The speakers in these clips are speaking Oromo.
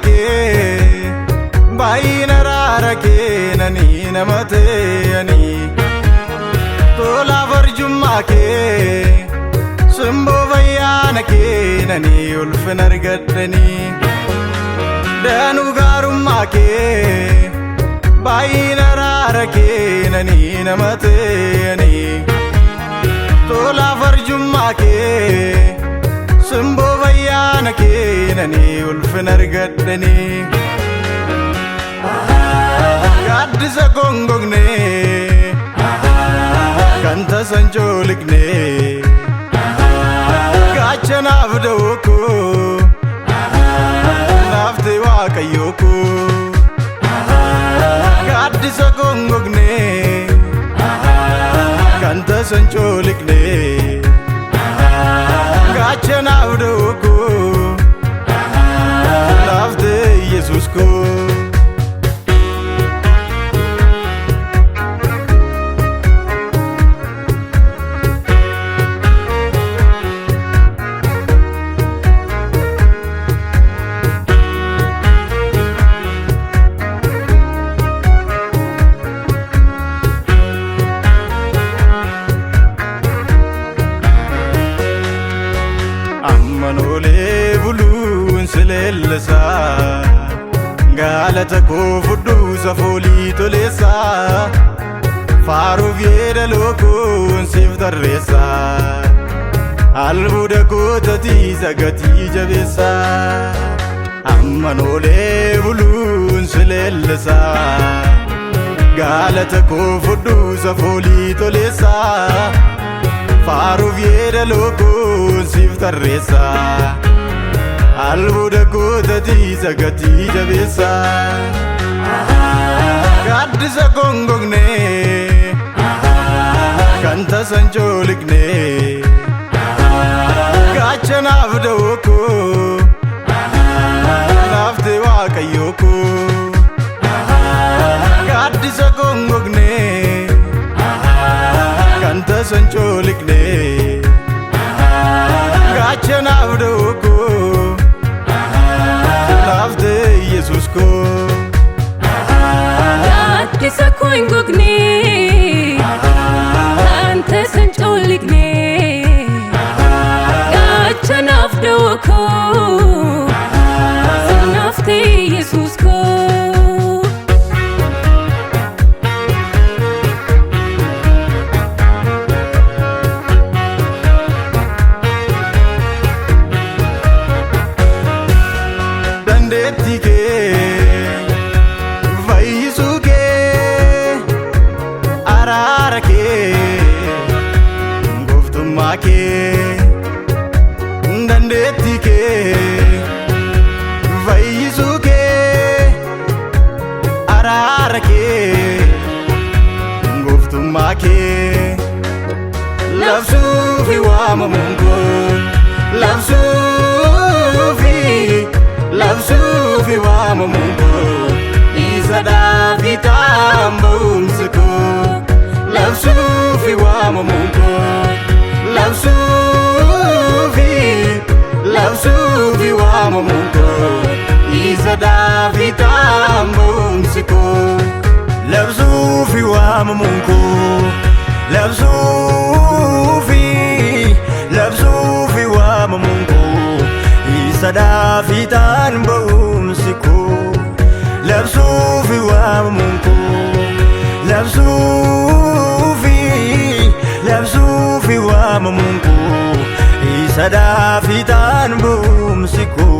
kee baay'ina araara kee nani namate ani tola farjummaa kee simboo fayyaana kee nani ulfin argadhani danuu gaarummaa kee baay'ina araara kee nani namate ani tola farjummaa kee simboo fayyaana kee nani ulfin argadhani gaaddisa gongogne kan tasan joolikne gaachanaaf da'oo koo naafte waaqayyoo koo gaaddisa gongogne kan tasan joolikne gaachanaaf da'oo koo naafte Yesuus koo Manolee buluun sileellisa galata koo fudhuu safoolii toleessa faaruuf yeedaloo koon siif tarreessa albuuda kootatii sagatii jabeessa manolee buluun sileellisa galata koo fudhuu safoolii toleessa faaruuf yeedaloo koon siif tarreessa albuuda kootatii sagatii jabeessa gaaddisa gongogne kan tasan joolikne gaachanaaf da'oo koo naafte waaqayyoo koo gaaddisa gongogne kan tasan joolikne gaachanaaf da'oo koo naafte Yesuus koo gaaddisa koo hin gogne kan tasan joolikne gaachanaaf da'oo koo naafte Yesuus koo fayyisuu kee araara kee gooftummaa kee dandeettii kee fayyisuu kee araara kee gooftummaa kee labsuufi waamamuun koo labsuufi waamamuun koo isa daafitaan ba'umsi koo labsuufi waamamuun koo labsuufi waamamuun koo isa daafitaan ba'umsi koo labsuufi waamamuun koo labsuufi waamamuun koo isa daafitaan ba'umsi koo labsuufi waamamuun koo labsuufi waamamuun koo isa daafitaan ba'umsi koo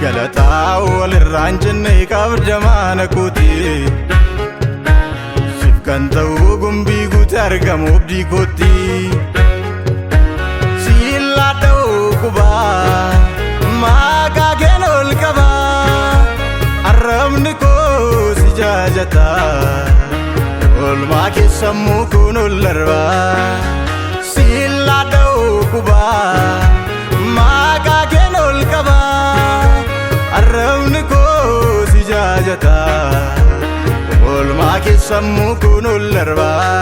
galataa walirraan jenne qabda maana kooti siif kan ta'u gumbii guute argamu obdii kootti siillaa ta'uu qubaa maqaa keen ol qabaa arrabni koo si jaajata olmaa keessamuu kun ol darbaa siillaa dha'uu qubaa maqaa keen ol qabaa arrabni koo si jaajataa olmaa keessamuu kun ol darbaa